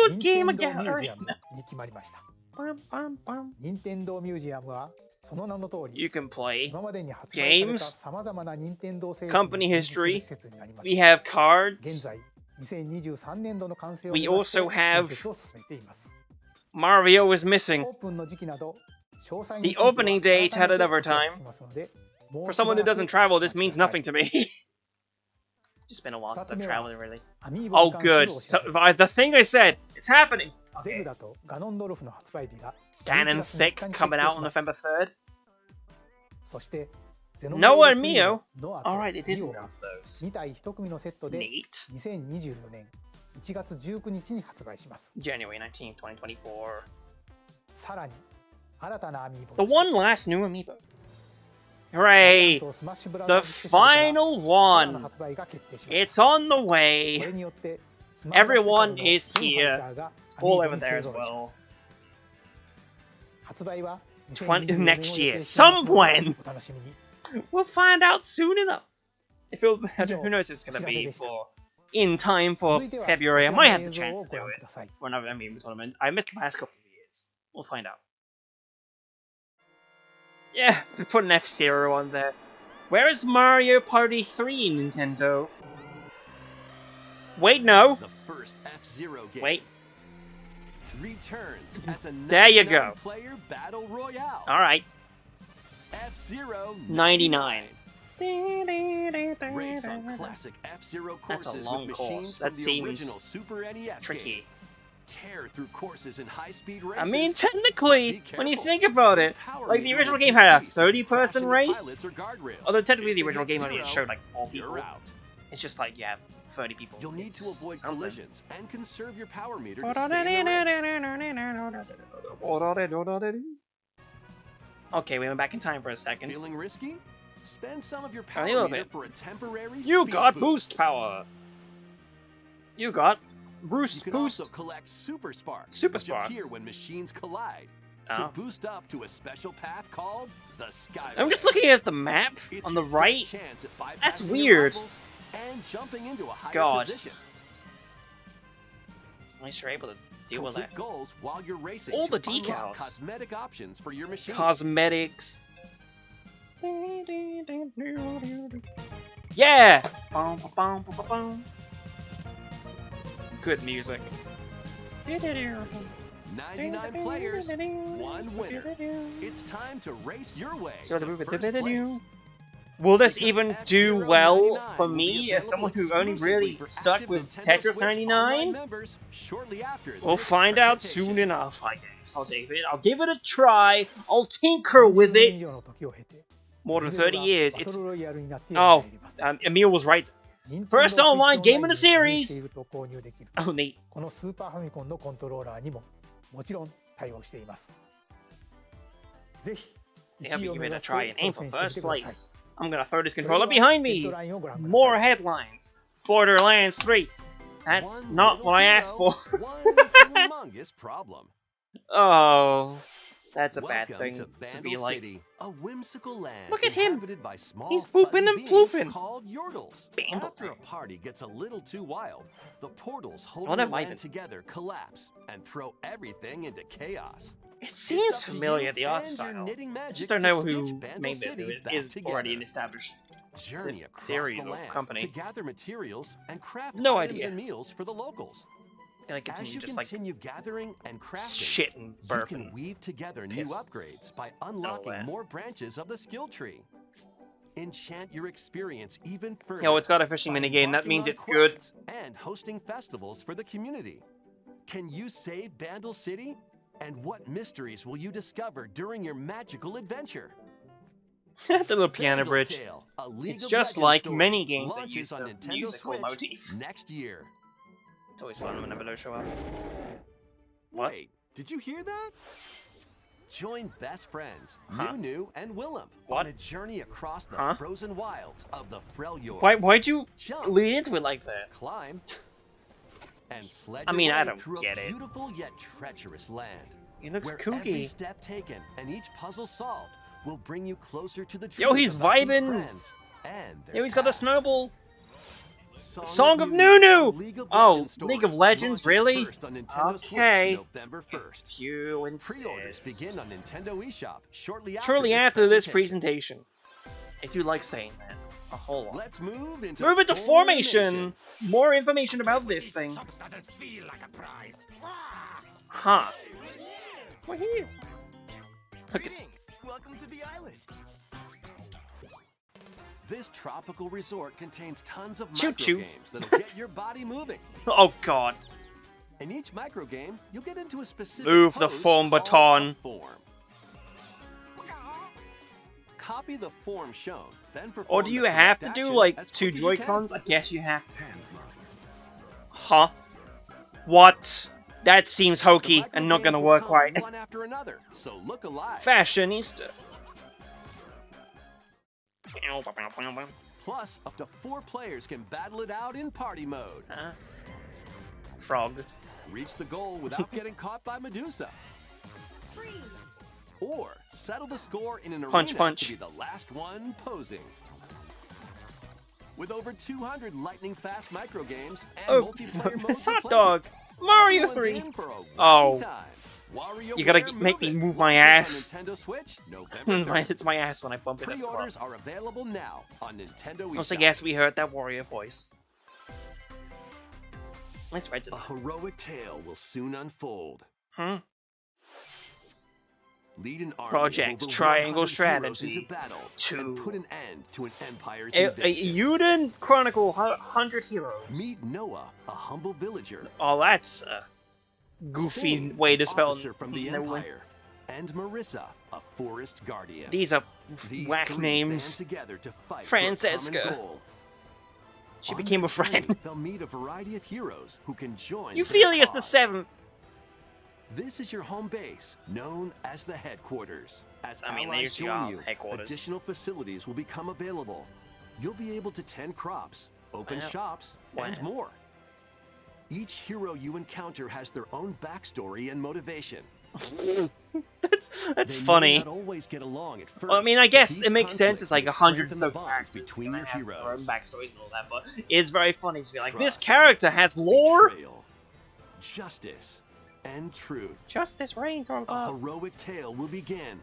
Mario's
任
Game
天堂ミュー
Gallery.
ジアムに決まりました
Bum, bum, bum.
任天堂ミュージアムはその名の通り
You can play
今までに発売された
games,
さまざまな任天堂製
company
品を展示する
history.
施設になります
We have
現
cards,
在2023年度の完成を
We
目指して
also have
建設を進めています
Mario is missing.
オープンの時期など詳細
The
については
opening date
改め
at
て
another
お知らせ
time.
しますのでも
For
うしば
someone
ら
who
く
doesn't travel,
お
this
待ち
means
ください
nothing to me. Just been a while since I've
二つ目は
traveled, really.
アミーボ
Oh,
に関す
good.
るお知
So,
らせです
the thing I said, it's happening.
ゼル
Okay.
ダとガノンドルフの発売日が
Ganon
11月3
Thick
日に決
coming
定
out
し
on
ました
November 3rd.
そしてゼノ
Noah
ブレイ
and
ド
Mio.
3の後
Alright, they did
ミオ
announce those.
2体1組のセットで
Neat.
2024年1月19日に発売します
January 19th, 2024.
さらに新たなアミーボ
The one last new amiibo. Hooray! The final
の
one.
発売が決定しました
It's on the
こ
way.
れによって
Everyone is
スマブラスペシャルの
here.
ファイターが
All
アミーボ
over
に
there
勢
as
ぞろいしま
well.
す発売は
Next year. Somewhen! We'll find out soon enough. Who knows if it's gonna be in time for February. I might have the chance to do it for another amiibo tournament. I missed the past couple of years. We'll find out. Yeah, to put an F-Zero on there. Where is Mario Party 3, Nintendo? Wait, no.
The first F-Zero game.
Wait.
Returns as a
there you go.
Player battle royale.
All right.
F-Zero
99.
Race on classic F-Zero courses
That's a long
with
course.
machines
That
from the
seems
original Super NES
tricky.
game. Tear through courses in high-speed races.
I mean, technically, when you think about it, like the original game had a 30-person race. Although technically the original game only showed like 4 people. It's just like, yeah, 30 people.
You'll need to avoid collisions and conserve your power meter to
Okay, we went back in time for a second.
Feeling risky? Spend some of your power meter for a temporary
You
speed
got
boost.
boost power. You got boost.
You can also collect super sparks, which appear when machines collide, to boost up to a special path called the Skyway.
I'm just looking at the map on the right. That's weird.
And jumping into a higher position.
At least you're able to deal with that.
Goals while you're racing.
All the decals.
Cosmetic options for your machine.
Cosmetics. Yeah. Good music.
99 players, 1 winner. It's time to race your way
So
to first place.
Will this even do well for me as someone who only really stuck with Tetris 99? We'll find out soon enough, I guess. I'll take it. I'll give it a try. I'll tinker with it. More than 30 years. It's Emil was right. First online game in the series. Oh, neat.
このスーパーファミコンのコントローラーにももちろん対応しています。ぜひ
They have to give it a try and aim for first place. I'm gonna throw this controller behind me. More headlines. Borderlands 3. That's not what I asked for.
Humongous problem.
Oh, that's a bad thing
to
be like.
City, a whimsical land
Look at him.
inhabited by small,
He's pooping
fuzzy
and
beings
flooping.
Called Yordles. After a party gets a little too wild, the portals holding
What
the
have I
land
been?
together collapse and throw everything into chaos.
It seems familiar, the art style. I just don't know who made this. It is already an established
Journey across
series
the
or
land
company.
to gather materials and craft
No
items
idea.
and meals for the locals.
Gonna
As
continue
you
just like
continue gathering and crafting,
shit and
you
burping.
can weave together new
piss.
upgrades by unlocking
that.
more branches of the skill tree. Enchant your experience even further.
Yo, it's got a fishing
by
minigame. That
embarking
means
on
it's good.
quests and hosting festivals for the community. Can you save Bandle City? And what mysteries will you discover during your magical adventure?
The little piano
Bandle
bridge.
Tale, a League
It's
of
just
Legends
like
story,
many games that
launches
use
on
the
Nintendo
musical
Switch
motif.
next year.
It's always fun when those show up.
What? Wait, did you hear that? Join best friends, Nunu and Willem, on a journey across the frozen wilds of the Freljord.
Why'd you lead into it like that?
Climb and sled
I mean,
your
I
way
don't
through
get
a
it.
beautiful yet treacherous land.
He looks
where every
kooky.
step taken and each puzzle solved will bring you closer to the truth.
Yo, he's
about these
vibing.
friends and their
Yo, he's got the
past.
snowball. Song of Nunu! League of Legends, really? Okay. If you
Pre-orders
insist.
begin on Nintendo eShop shortly
After this presentation. I do like saying that. A whole lot.
Let's move into
Formation! More information about this thing. Huh. We're here. Look at
Welcome to the island. This tropical resort contains tons of
Choo-choo.
micro games that'll get your body moving.
Oh god.
In each micro game, you'll get into a specific
Move the
pose
form
called
baton.
a form. Copy the form shown, then perform
Or do you
the
have
correct
to do
action
like
as
2
quick as you can.
Joy-Cons? I guess you have to. Huh? What? That seems hokey
Micro
and not
games
gonna
will
work
come
right.
one after another, so look alive.
Fashionista.
Plus, up to 4 players can battle it out in party mode.
Frog.
Reach the goal without getting caught by Medusa.
Freeze!
Or settle the score in an
Punch,
arena
punch.
to be the last one posing. With over 200 lightning-fast micro games and multiplayer modes
hot
aplenty,
dog. Mario
everyone's
3.
in for a wacky
Oh.
time.
You gotta
WarioWare
make me
It
move my
launches
ass.
on Nintendo Switch November 3rd.
It's my ass when I bump it at the club.
Pre-orders are available now on Nintendo eShop.
Also, yes, we heard that warrior voice. Let's read to
A heroic tale will soon unfold.
Hmm?
Lead an army
Project
of over
Triangle
100 heroes
Strategy
into battle
2.
and put an end to an empire's
A
invasion.
Yuden Chronicle 100 Heroes.
Meet Noah, a humble villager.
Oh, that's a goofy
Sing,
way to
an
spell
officer from the
no one.
Empire. And Marissa, a forest guardian.
These are
These
whack
three
names.
band together to fight
Francesca.
For a common goal.
She
On
became
their
a friend.
journey, they'll meet a variety of heroes who can join their
Euphelius the
cause.
7th.
This is your home base, known as the headquarters. As
I mean, they
allies
usually
join
are
you,
headquarters.
additional facilities will become available. You'll be able to tend crops, open
Wow.
shops,
Wow.
and more. Each hero you encounter has their own backstory and motivation.
That's
They
funny.
may not always get along at first.
Well, I mean, I
but
guess
these
it makes sense.
conflicts
It's like
may
100
strengthen
so
the bonds
characters
between your
that have their own
heroes.
backstories and all that, but it's very funny to be like, this
Trust,
character has lore.
Betrayal, justice, and truth.
Justice reigns on
A
top.
heroic tale will begin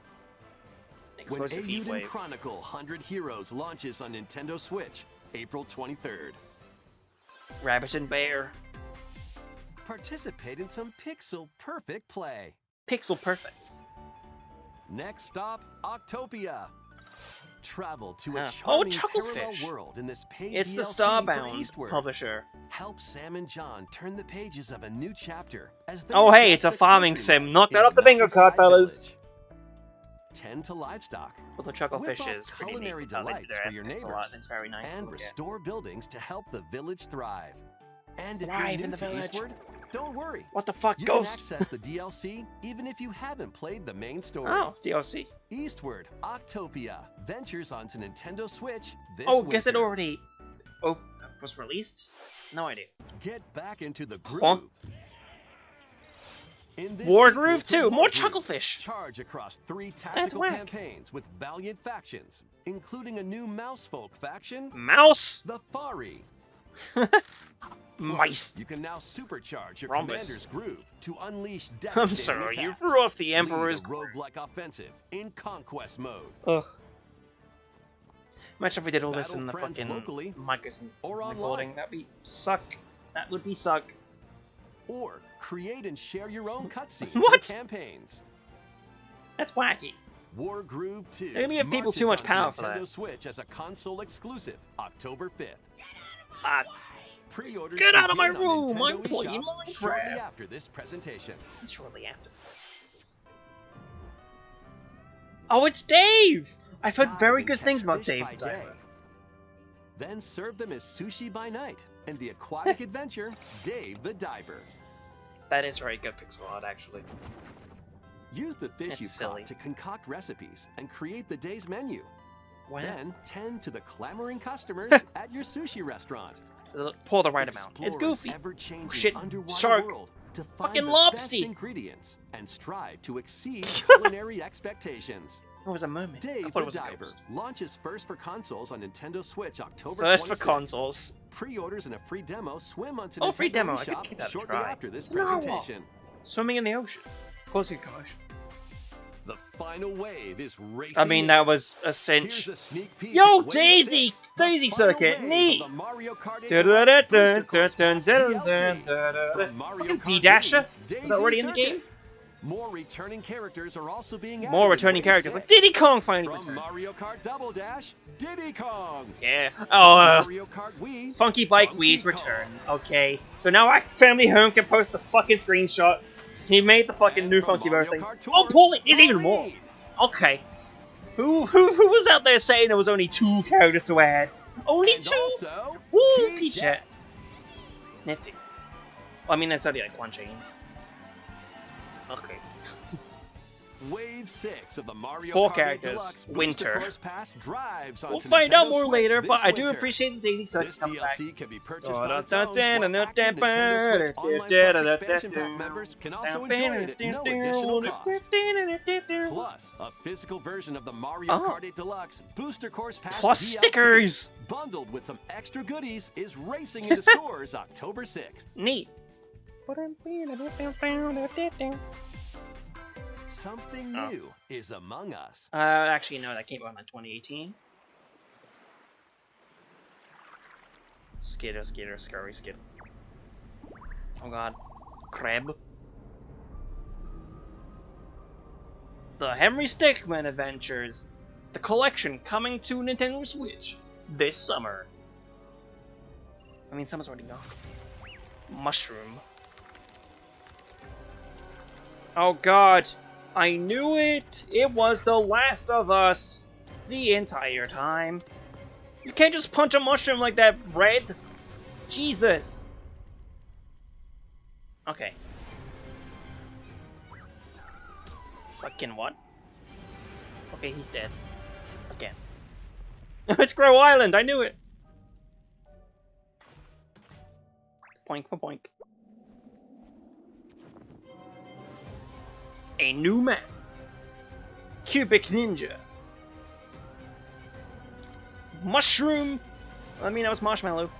when
Explosive heat
Eiyuden
wave.
Chronicle 100 Heroes launches on Nintendo Switch, April 23rd.
Rabbit and bear.
Participate in some pixel-perfect play.
Pixel perfect.
Next stop, Octopia. Travel to a
Oh,
charming parallel
Chucklefish.
world in this paid
It's the
DLC for
Starbound
Eastward.
publisher.
Help Sam and John turn the pages of a new chapter as they
Oh, hey,
adjust
it's a
to
farming
country
sim.
life
Knock that
in
off the bingo card,
mountainside
fellas.
village. Tend to livestock.
Well, the
Whip
Chucklefish
up
is pretty
culinary
neat. They
delights
do
for
their
your
ethics a lot,
neighbors.
and it's very nice to
And
look at.
restore buildings to help the village thrive. And if
Thrive
you're
in
new
the
to
village.
Eastward, don't worry.
What the fuck,
You
Ghost?
can access the DLC even if you haven't played the main story.
Oh, DLC.
Eastward, Octopia ventures onto Nintendo Switch this
Oh, guess it
winter.
already was released? No idea.
Get back into the groove.
Huh?
In this
War
sequel
Groove
to
2,
War
more
Groove,
Chucklefish.
Charge across 3 tactical
whack.
campaigns with valiant factions, including a new Mousefolk faction,
Mouse?
the Fari.
Mice.
You can now supercharge your
Rhombus.
commander's groove to unleash
I'm
devastating
sorry, you
attacks.
threw off the
Lead
Emperor's
a roguelike offensive in conquest mode.
Ugh. Imagine if we did all this
Battle
in the
friends
fucking
locally
Microsoft
or
recording.
online.
That'd be suck. That would be suck.
Or create and share your own cutscenes
What?
and campaigns.
That's wacky.
War Groove 2
They're gonna give people too
marches
much power
onto
for
Nintendo
that.
Switch as a console exclusive, October 5th.
Ah,
Pre-orders
Get out of my
begin on
room!
Nintendo
I'm playing
eShop
Minecraft.
shortly after this presentation.
shortly after. Oh, it's Dave! I've heard
Dive
very
and
good
catch
things about
fish
Dave
by
the
day.
Diver.
Then serve them as sushi by night in the aquatic adventure, Dave the Diver.
That is very good pixel art, actually.
Use the fish
That's
you
silly.
caught to concoct recipes and create the day's menu.
Wow.
Then tend to the clamoring customers at your sushi restaurant.
Pour the right amount. It's
Explore
goofy.
an ever-changing
Shit,
underwater
shark.
world to
Fucking
find the best
lobster.
ingredients and strive to exceed culinary expectations.
It was a mermaid. I
Dave
thought
the
it was a
Diver
ghost.
launches first for consoles on Nintendo Switch October
First for
26th.
consoles.
Pre-orders and a free demo swim onto
Oh,
Nintendo
free demo. I could
eShop
give that a
shortly
try.
after this
No.
presentation.
Swimming in the ocean. Of course you can.
The final wave is racing.
I mean,
in.
that was a
Here's
cinch.
a sneak peek
Yo,
at Wave
Daisy!
6,
Daisy
the final
Circuit,
wave
neat!
of the Mario Kart 8
Dun-dun-dun-dun,
Deluxe Booster Course
dun-dun-dun,
Pass
dun-dun-dun,
DLC.
dun-dun-dun.
From Mario
Fucking
Kart
D-Dasher?
Wii,
Is that already in the
Daisy
game?
Circuit. More returning characters are also being added
More
in
returning
Wave
characters. Like
6.
Diddy Kong finally
From
returned.
Mario Kart Double Dash, Diddy Kong.
Yeah. Oh,
Mario Kart Wii,
Funky Bike
Funky
Wii's
Kong.
return. Okay. So now our family home can post the fucking screenshot. He made the fucking
And
new
from
Funky
Mario
Bird thing.
Kart Tour,
Oh, Paulie is even more.
Pauline.
Okay. Who was out there saying there was only 2 characters to add? Only
And
2?
also,
Woo,
Peach
Peachette. Nifty. Well, I mean, that's only like one chain. Okay.
Wave 6 of the Mario
4
Kart 8
characters.
Deluxe
Winter.
Booster Course Pass drives
We'll
onto
find out
Nintendo
more
Switch
later,
this
but I do
winter.
appreciate the Daisy Circuit
This
coming back.
DLC can be purchased on its own, while active Nintendo Switch Online Plus expansion pack members can also enjoy it at no additional cost. Plus, a physical version of the Mario Kart 8 Deluxe Booster Course Pass
Plus
DLC,
stickers!
bundled with some extra goodies, is racing into stores October 6th.
Neat.
Something new is among us.
Actually, no, that came out in 2018. Skitter, scurry, skid. Oh god. Crab. The Henry Stickmin Adventures. The collection coming to Nintendo Switch this summer. I mean, summer's already gone. Mushroom. Oh god. I knew it! It was The Last of Us! The entire time. You can't just punch a mushroom like that, Red! Jesus! Okay. Fucking what? Okay, he's dead. Again. It's Grow Island! I knew it! Poink for poink. A new map. Cubic Ninja. Mushroom. I mean, that was Marshmallow.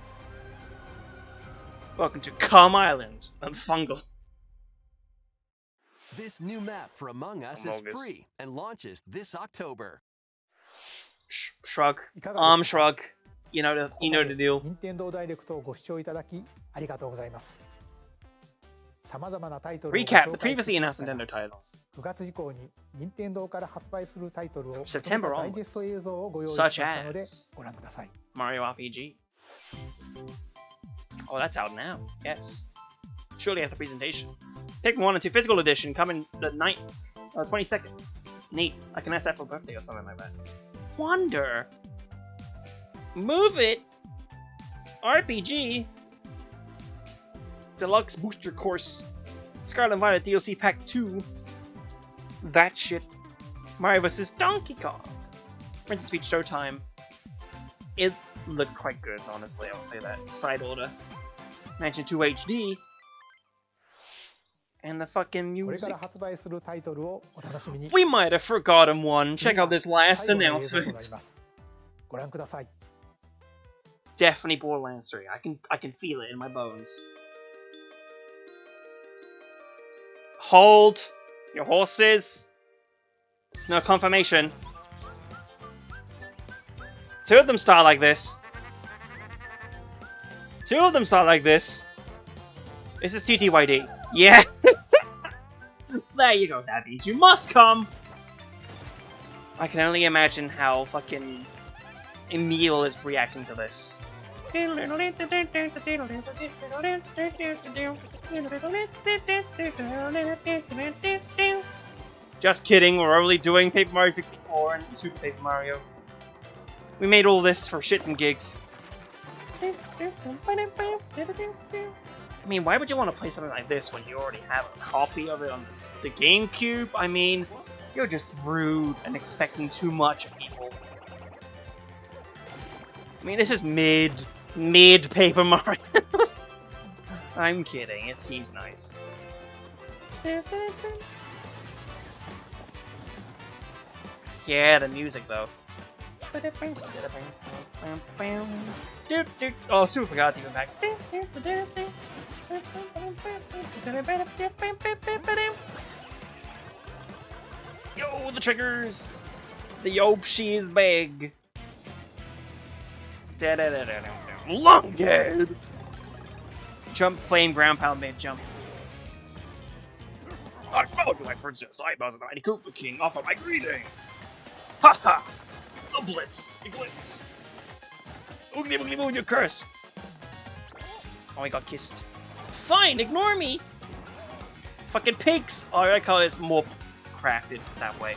Welcome to Calm Island and Fungal.
This new map for Among Us is free and launches this October.
Shrug. Arm shrug. You know the deal.
任天堂ダイレクトをご視聴いただきありがとうございます。様々なタイトルをご紹介
Recap the previously announced Nintendo titles.
9月以降に任天堂から発売するタイトルを
September
ダイジェスト映像をご用意し
Such
ましたので
as
ご覧ください。
Mario RPG. Oh, that's out now. Yes. Surely after presentation. Pikmin 1 and 2 Physical Edition coming the 9th, 22nd. Neat. I can ask that for birthday or something like that. Wonder. Move It. RPG. Deluxe Booster Course. Scarlet Violet DLC Pack 2. That shit. Mario vs. Donkey Kong. Princess Peach Showtime. It looks quite good, honestly, I'll say that. Side order. Mansion 2 HD. And the fucking music. We might have forgotten one. Check out this last announcement. Definitely Borderlands 3. I can feel it in my bones. Hold your horses. It's no confirmation. 2 of them start like this. 2 of them start like this. This is TTYD. Yeah. There you go. That means you must come. I can only imagine how fucking Emil is reacting to this. Just kidding, we're only doing Paper Mario 64 and Super Paper Mario. We made all this for shits and gigs. I mean, why would you want to play something like this when you already have a copy of it on the GameCube? I mean, you're just rude and expecting too much of people. I mean, this is mid Paper Mario. I'm kidding, it seems nice. Yeah, the music though. Oh, Super God's even back. Yo, the triggers! The Yoshi is big. Long dead! Jump, flame, ground pound, mid jump. I found my princess. I was the mighty Koopa King. Offer my greeting. Haha! The blitz! The glitz! Oogly boogly boo, you curse! Oh, I got kissed. Fine, ignore me! Fucking pigs! Oh, I call this more crafted that way.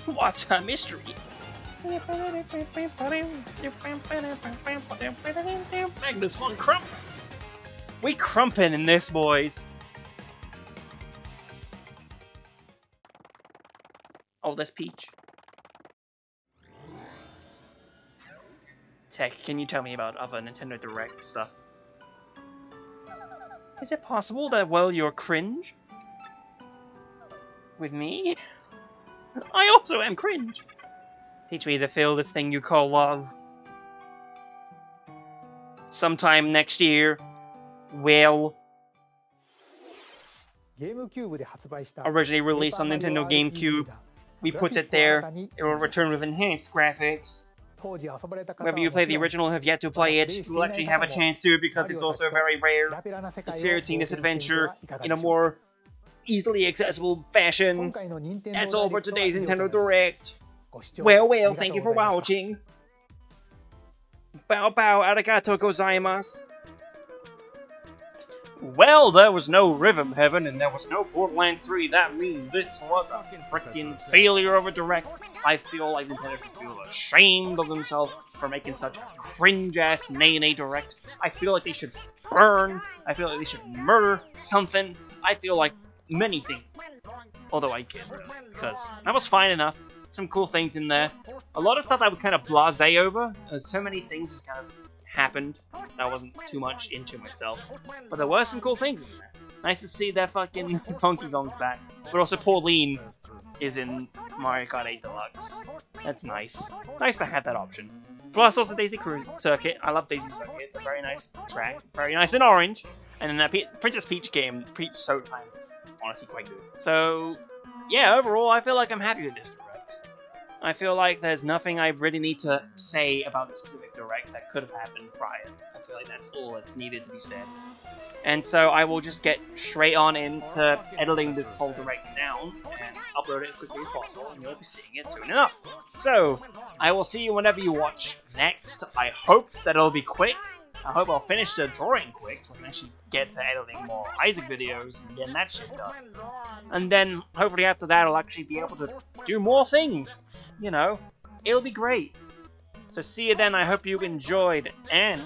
What a mystery! Magnus von Crump! We crumpin' in this, boys! Oh, there's Peach. Tech, can you tell me about other Nintendo Direct stuff? Is it possible that, well, you're cringe? With me? I also am cringe! Teach me to feel this thing you call love. Sometime next year. Will. Originally released on Nintendo GameCube. We put it there. It will return with enhanced graphics. Whether you play the original or have yet to play it, you will actually have a chance to because it's also very rare. Experiencing this adventure in a more easily accessible fashion. That's all for today's Nintendo Direct. Well, thank you for watching. Bow bow, arigato gozaimasu. Well, there was no Rhythm Heaven and there was no Borderlands 3. That means this was a freaking failure of a Direct. I feel like Nintendo should feel ashamed of themselves for making such a cringe-ass nay Direct. I feel like they should burn. I feel like they should murder something. I feel like many things. Although I can't really, because that was fine enough. Some cool things in there. A lot of stuff I was kind of blasé over. So many things just kind of happened. I wasn't too much into myself. But there were some cool things in there. Nice to see that fucking Donkey Kong's back. But also Pauline is in Mario Kart 8 Deluxe. That's nice. Nice to have that option. Plus also Daisy Cruise Circuit. I love Daisy Circuit. It's a very nice track. Very nice in orange. And then that Princess Peach game, Peach Soda Time, is honestly quite good. So, yeah, overall, I feel like I'm happy with this Direct. I feel like there's nothing I really need to say about this specific Direct that could have happened prior. I feel like that's all that's needed to be said. And so I will just get straight on into editing this whole Direct down and upload it as quickly as possible, and you'll be seeing it soon enough. So, I will see you whenever you watch next. I hope that it'll be quick. I hope I'll finish the drawing quick so I can actually get to editing more Isaac videos and getting that shit done. And then, hopefully after that, I'll actually be able to do more things. You know, it'll be great. So see you then, I hope you enjoyed, and...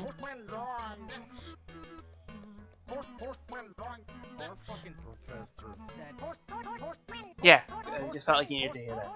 yeah, I just felt like you needed to hear that.